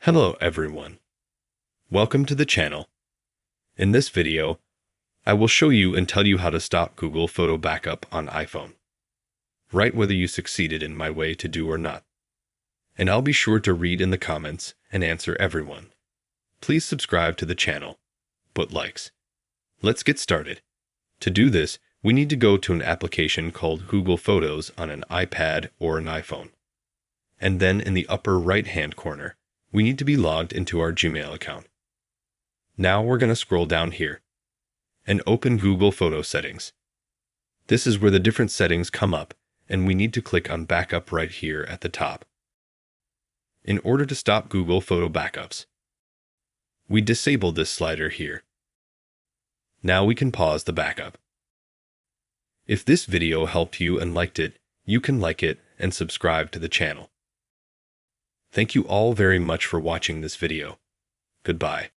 Hello everyone. Welcome to the channel. In this video, I will show you and tell you how to stop Google Photo Backup on iPhone. Write whether you succeeded in my way to do or not. And I'll be sure to read in the comments and answer everyone. Please subscribe to the channel. Put likes. Let's get started. To do this, we need to go to an application called Google Photos on an iPad or an iPhone. And then in the upper right-hand corner, we need to be logged into our Gmail account. Now we're going to scroll down here and open Google Photo Settings. This is where the different settings come up, and we need to click on Backup right here at the top. In order to stop Google Photo Backups, we disable this slider here. Now we can pause the backup. If this video helped you and liked it, you can like it and subscribe to the channel. Thank you all very much for watching this video. Goodbye.